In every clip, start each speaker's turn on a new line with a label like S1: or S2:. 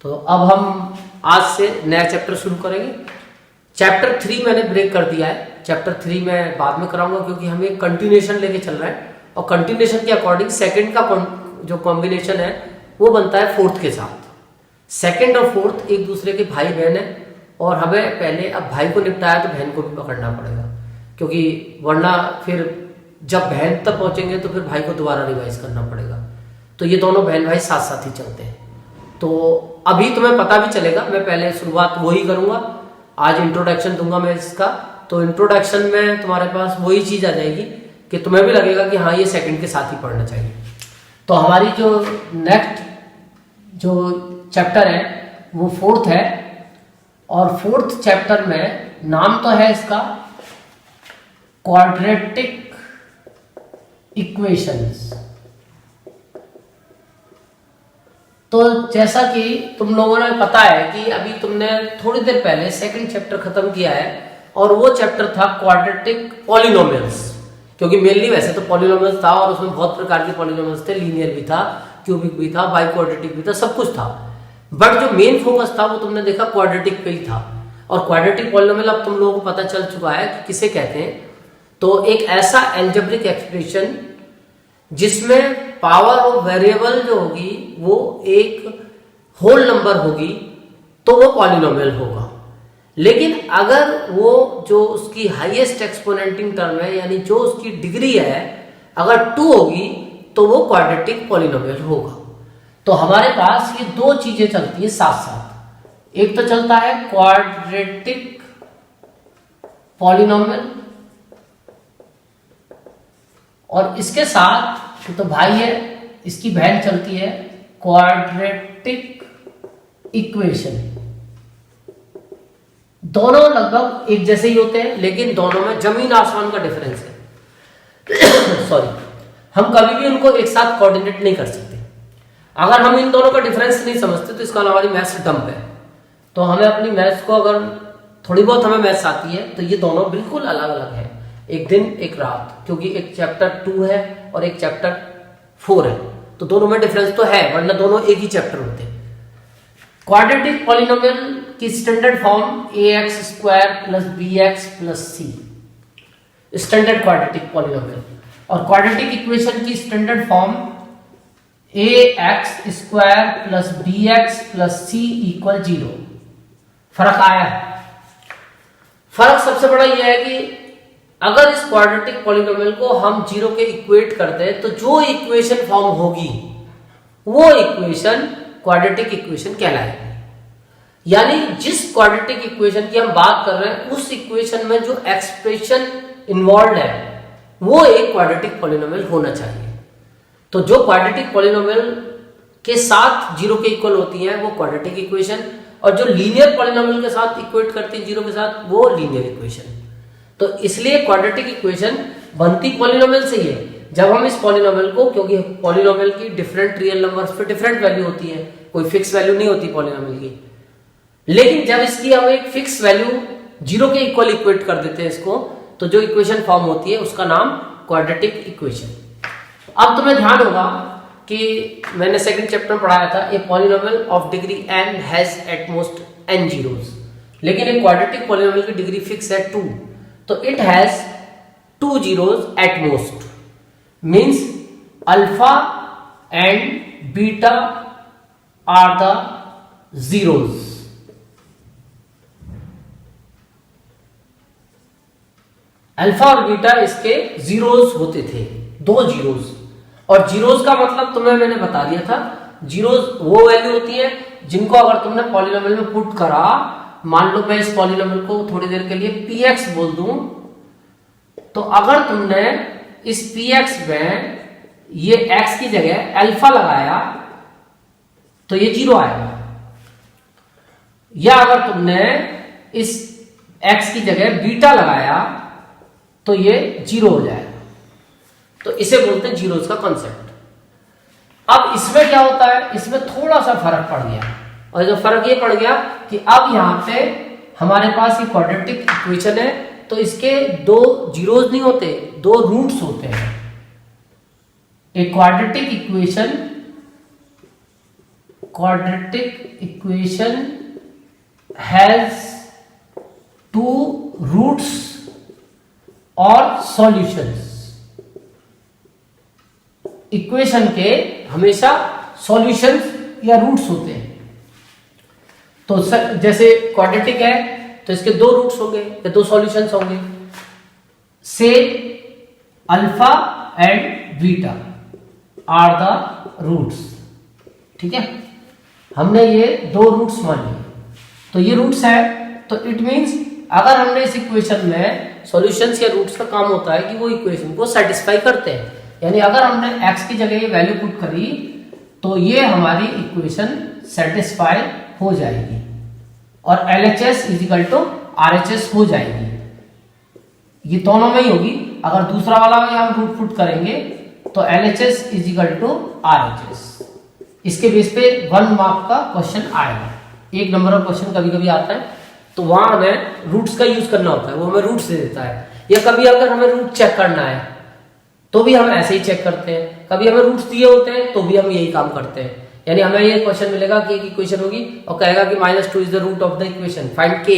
S1: तो अब हम आज से नया चैप्टर शुरू करेंगे। चैप्टर 3 मैंने ब्रेक कर दिया है। चैप्टर 3 मैं बाद में कराऊंगा क्योंकि हम एक कंटिन्यूएशन लेके चल रहे हैं और कंटिन्यूएशन के अकॉर्डिंग सेकंड का जो कॉम्बिनेशन है वो बनता है फोर्थ के साथ। सेकंड और फोर्थ एक दूसरे के भाई बहन है और हमें पहले अब भाई को निपटाया तो बहन को भी पकड़ना पड़ेगा, क्योंकि वरना फिर जब बहन तक पहुंचेंगे तो फिर भाई को दोबारा रिवाइज करना पड़ेगा। तो ये दोनों बहन भाई साथ साथ ही चलते हैं। तो अभी तुम्हें पता भी चलेगा, मैं पहले शुरुआत वही करूंगा, आज इंट्रोडक्शन दूंगा मैं इसका। तो इंट्रोडक्शन में तुम्हारे पास वही चीज आ जाएगी कि तुम्हें भी लगेगा कि हाँ ये सेकंड के साथ ही पढ़ना चाहिए। तो हमारी जो नेक्स्ट जो चैप्टर है वो फोर्थ है और फोर्थ चैप्टर में नाम तो है इसका क्वाड्रेटिक इक्वेशंस। तो जैसा कि तुम लोगों ने पता है कि अभी तुमने थोड़ी देर पहले सेकंड चैप्टर खत्म किया है और वो चैप्टर था क्वाड्रेटिक पॉलिनोमियल्स, क्योंकि मेनली वैसे तो पॉलिनोमियल्स था और उसमें बहुत प्रकार के पॉलिनोमियल्स थे, लीनियर भी था, क्यूबिक भी था, बाई क्वाड्रेटिक भी था, सब कुछ था। बट जो मेन फोकस था वो तुमने देखा क्वाड्रेटिक पे ही था। और क्वाड्रेटिक पॉलिनोमियल अब तुम लोगों को पता चल चुका है कि किसे कहते हैं। तो एक ऐसा एल्जेब्रिक एक्सप्रेशन जिसमें पावर ऑफ वेरिएबल जो होगी वो एक होल नंबर होगी तो वो पॉलिनोमियल होगा। लेकिन अगर वो जो उसकी हाईएस्ट एक्सपोनेंटिंग टर्म है यानी जो उसकी डिग्री है अगर 2 होगी तो वो क्वाड्रेटिक पॉलिनोमियल होगा। तो हमारे पास ये दो चीजें चलती है साथ साथ। एक तो चलता है क्वाड्रेटिक पॉलिनोमियल और इसके साथ तो भाई है, इसकी बहन चलती है क्वाड्रेटिक इक्वेशन। दोनों लगभग एक जैसे ही होते हैं लेकिन दोनों में जमीन आसमान का डिफरेंस है। सॉरी, हम कभी भी उनको एक साथ कोऑर्डिनेट नहीं कर सकते। अगर हम इन दोनों का डिफरेंस नहीं समझते तो इसका हमारी मैथ्स डंप है। तो हमें अपनी मैथ्स को अगर थोड़ी बहुत हमें मैथ्स आती है तो ये दोनों बिल्कुल अलग अलग है, एक दिन एक रात, क्योंकि एक चैप्टर 2 है और एक चैप्टर 4 है। तो दोनों में डिफरेंस तो है वरना दोनों एक ही चैप्टर होते हैं। क्वाड्रेटिक पॉलिनोमियल की standard form ax² + bx + c, standard quadratic polynomial. और क्वाड्रेटिक इक्वेशन की standard form ax² + bx + c = 0। फर्क आया है। फर्क सबसे बड़ा यह है कि अगर इस क्वाड्रेटिक पॉलिनोमियल को हम 0 के इक्वेट करते हैं तो जो इक्वेशन फॉर्म होगी वो इक्वेशन क्वाड्रेटिक इक्वेशन कहलाएगी। यानी जिस क्वाड्रेटिक इक्वेशन की हम बात कर रहे हैं उस इक्वेशन में जो एक्सप्रेशन इन्वॉल्व है वो एक क्वाड्रेटिक पॉलिनोमियल होना चाहिए। तो जो क्वाड्रेटिक पॉलिनोमियल के साथ 0 के इक्वल होती है वो क्वाड्रेटिक इक्वेशन, और जो लीनियर पॉलिनोमियल के साथ इक्वेट करती है 0 के साथ वो लीनियर इक्वेशन। तो इसलिए क्वाड्रेटिक इक्वेशन बनती पॉलिनोमियल से ही है। जब हम इस पॉलिनोमियल को, क्योंकि पॉलिनोमियल की डिफरेंट रियल नंबर्स पे डिफरेंट वैल्यू होती है, कोई फिक्स वैल्यू नहीं होती पॉलिनोमियल की, लेकिन जब इसकी हम एक फिक्स वैल्यू 0 के इक्वल इक्वेट कर देते हैं इसको, तो जो इक्वेशन फॉर्म होती है उसका नाम क्वाड्रेटिक इक्वेशन। अब तुम्हें ध्यान होगा कि मैंने सेकंड चैप्टर में पढ़ाया था a polynomial of degree n has at most n zeros, लेकिन एक क्वाड्रेटिक पॉलिनोमियल की डिग्री फिक्स है 2, तो it has 2 zeros at most, means alpha and beta are the zeros। Alpha और बीटा इसके जीरोस होते थे, 2 जीरोस। और जीरोस का मतलब तुम्हें मैंने बता दिया था, जीरोस वो वैल्यू होती है जिनको अगर तुमने पॉलिनोमियल में पुट करा, मान लो मैं इस पॉलिनोमियल को थोड़ी देर के लिए px बोल दूं, तो अगर तुमने इस px में ये x की जगह अल्फा लगाया तो ये 0 आएगा, या अगर तुमने इस x की जगह बीटा लगाया तो ये 0 हो जाएगा। तो इसे बोलते हैं जीरोस का कॉन्सेप्ट। अब इसमें क्या होता है, इसमें थोड़ा सा फर्क पड़ गया, और जो फर्क ये पड़ गया कि अब यहां पे हमारे पास ये क्वाड्रेटिक इक्वेशन है तो इसके 2 जीरोस नहीं होते, 2 रूट्स होते हैं। A quadratic equation quadratic equation has two roots और सॉल्यूशंस। इक्वेशन के हमेशा सॉल्यूशंस या रूट्स होते हैं। तो जैसे क्वाड्रेटिक है तो इसके दो रूट्स होंगे या दो सॉल्यूशंस होंगे। Say alpha and beta are the roots. ठीक है, हमने ये दो रूट्स मान लिए, तो ये रूट्स है, तो इट मींस अगर हमने इस इक्वेशन में सॉल्यूशंस या रूट्स का काम होता है कि वो इक्वेशन को सेटिस्फाई करते हैं। यानी अगर हमने x की जगह ये वैल्यू पुट करी तो ये हमारी इक्वेशन सेटिस्फाई हो जाएगी और LHS इजिकल टू RHS हो जाएगी। ये दोनों में ही होगी। अगर दूसरा वाला हम रूट पुट करेंगे तो LHS इजिकल टू RHS। इसके बेस पे 1 मार्क का क्वेश्चन आएगा। 1 नंबर का क्वेश्चन कभी कभी आता है तो वहां हमें रूट्स का यूज करना होता है, वो हमें रूट्स दे देता है। या कभी अगर हमें रूट चेक करना है तो भी हम ऐसे ही चेक करते हैं। कभी हमें रूट्स दिए होते हैं तो भी हम यही काम करते हैं। यानी हमें ये क्वेश्चन मिलेगा कि एक इक्वेशन होगी और कहेगा कि -2 is the root of the equation, find k।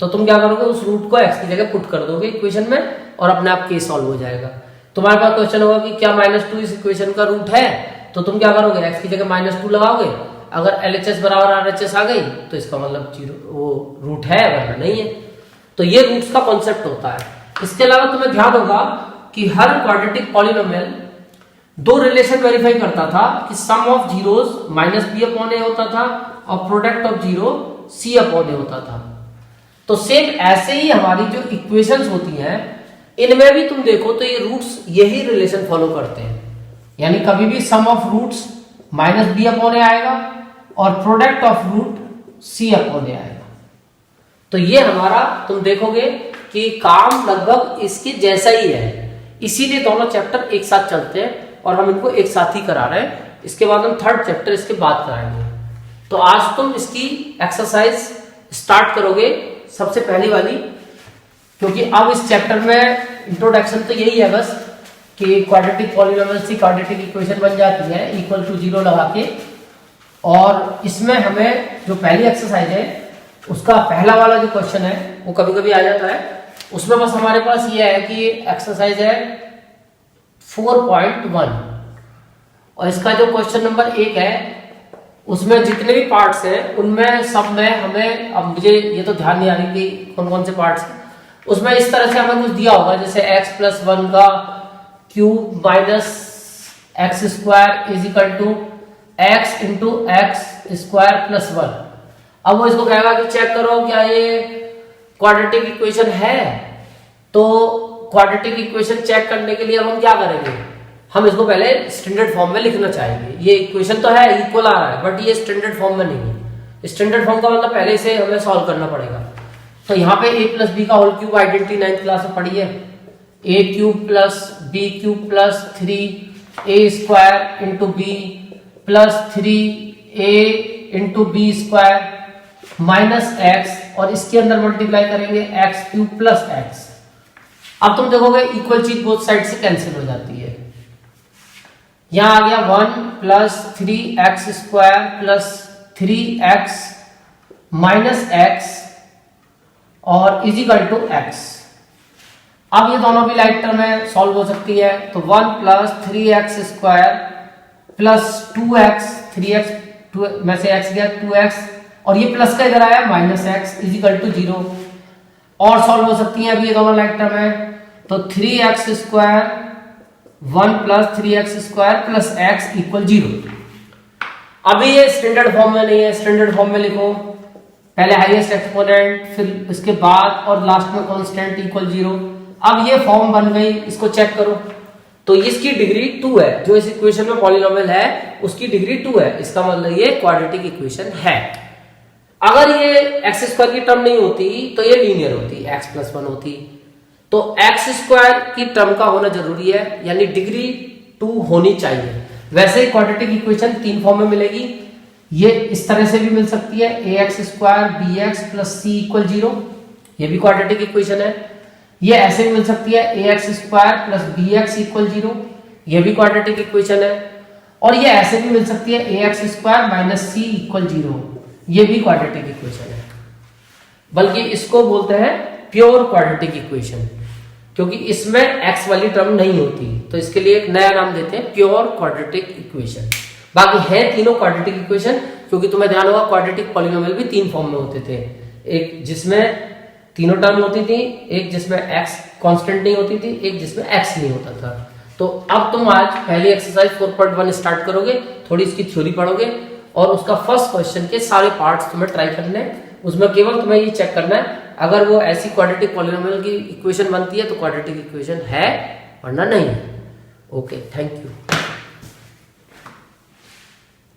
S1: तो तुम क्या करोगे, उस रूट को x की जगह पुट कर दोगे इक्वेशन में और अपने आप k सॉल्व हो जाएगा। तुम्हारे पास क्वेश्चन होगा कि क्या -2 इस इक्वेशन का रूट है, तो तुम क्या करोगे, x की जगह -2 लगाओगे। अगर LHS बराबर RHS आ गई तो इसका मतलब 0 वो रूट है, वरना नहीं है। तो ये रूट्स का कॉन्सेप्ट होता है। इसके अलावा तुम्हें ध्यान होगा कि हर क्वाड्रेटिक पॉलिनोमियल दो रिलेशन वेरीफाई करता था कि सम ऑफ जीरोस -b/a होता था और प्रोडक्ट ऑफ जीरो c/a होता था। तो सेम ऐसे ही हमारी जो इक्वेशंस होती हैं इनमें भी तुम देखो तो ये रूट्स यही रिलेशन फॉलो करते हैं। यानी कभी भी सम ऑफ रूट्स -b/a आएगा और प्रोडक्ट ऑफ रूट c/a आएगा। तो ये हमारा तुम देखोगे कि काम लगभग इसके जैसा ही है, इसीलिए दोनों चैप्टर एक साथ चलते हैं और हम इनको एक साथ ही करा रहे हैं। इसके बाद हम 3rd चैप्टर इसके बाद कराएंगे। तो आज तुम इसकी एक्सरसाइज स्टार्ट करोगे सबसे पहली वाली, क्योंकि अब इस चैप्टर में इंट्रोडक्शन तो यही है बस कि क्वाड्रेटिक पॉलिनोमियल्स की क्वाड्रेटिक इक्वेशन बन जाती है इक्वल टू 0 लगा के। और इसमें हमें जो पहली एक्सरसाइज है उसका पहला वाला जो क्वेश्चन है वो कभी कभी आ जाता है। उसमें बस हमारे पास ये है कि एक्सरसाइज है 4.1 और इसका जो क्वेश्चन नंबर 1 है उसमें जितने भी पार्ट्स हैं उनमें सब में हमें, अब मुझे ये तो ध्यान नहीं आ रही कि कौन कौन से पार्ट्स हैं, उसमें इस तरह से हमें कुछ दिया होगा जैसे x+1 का cube -x² is equal to x into x² + 1। अब वो इसको कहेगा कि चेक करो क्या ये क्वाड्रेटिक इक्वेशन है। तो क्वाड्रेटिक इक्वेशन चेक करने के लिए अब हम क्या करेंगे, हम इसको पहले स्टैंडर्ड फॉर्म में लिखना चाहेंगे। ये इक्वेशन तो है इक्वल आ रहा है बट ये स्टैंडर्ड फॉर्म में नहीं है। स्टैंडर्ड फॉर्म का मतलब पहले से हमें सॉल्व करना पड़ेगा। तो यहाँ पे a+b का whole cube identity 9th class में पढ़ी है, a³ + b³ + 3a² into b + 3a into b² -x और इसके अंदर मल्टीप्लाई करेंगे x³ + x। अब तुम देखोगे इक्वल चीज बोथ साइड से कैंसिल हो जाती है। यहां आ गया 1 + 3x² + 3x -x और इज इक्वल टू x। अब ये दोनों भी लाइक टर्म में सॉल्व हो सकती है। तो 1 + 3x² + 2x, 3x 2 में से x गया 2x और ये प्लस का इधर आया -x इज इक्वल टू 0। और सॉल्व हो सकती है अभी ये दोनों लाइक टर्म है। तो 3x² 1 + 3x² + x = 0। अभी ये स्टैंडर्ड फॉर्म में नहीं है, स्टैंडर्ड फॉर्म में लिखो पहले हाईएस्ट एक्सपोनेंट फिर इसके बाद और लास्ट में कांस्टेंट = 0। अब ये फॉर्म बन गई, इसको चेक करो तो इसकी डिग्री 2 है। जो इस इक्वेशन में पॉलिनोमियल है उसकी डिग्री 2 है, इसका मतलब ये क्वाड्रेटिक इक्वेशन है। अगर ये x² की टर्म नहीं होती तो ये लीनियर होती, x+1 होती। तो x² की टर्म का होना जरूरी है, यानी डिग्री 2 होनी चाहिए। वैसे ही क्वाड्रेटिक इक्वेशन 3 फॉर्म में मिलेगी। ये इस तरह से भी मिल सकती है ax² bx + c = 0, ये भी क्वाड्रेटिक इक्वेशन है। ये ऐसे भी मिल सकती है ax² + bx = 0, ये भी क्वाड्रेटिक इक्वेशन है। और ये ऐसे भी मिल सकती है ax² माइनस सी इक्वल 0, ये भी क्वाड्रेटिक इक्वेशन है, बल्कि इसको बोलते हैं प्योर क्वाड्रेटिक इक्वेशन, क्योंकि इसमें x वाली टर्म नहीं होती, तो इसके लिए एक नया नाम देते हैं प्योर क्वाड्रेटिक इक्वेशन। बाकी है तीनों क्वाड्रेटिक इक्वेशन, क्योंकि तुम्हें ध्यान होगा क्वाड्रेटिक पॉलिनोमियल भी 3 फॉर्म में होते थे, एक जिसमें तीनों टर्म होती थी, एक जिसमें x कांस्टेंट नहीं होती थी, एक जिसमें x नहीं होता था। तो अब तुम आज पहली एक्सरसाइज 4.1 स्टार्ट करोगे, थोड़ी इसकी थ्योरी पढ़ोगे और उसका फर्स्ट क्वेश्चन के सारे पार्ट्स तुम्हें ट्राई करने हैं। उसमें केवल तुम्हें ये चेक करना है, अगर वो ऐसी क्वाड्रेटिक पॉलिनोमियल की इक्वेशन बनती है तो क्वाड्रेटिक इक्वेशन है, वरना नहीं है। Okay, thank you.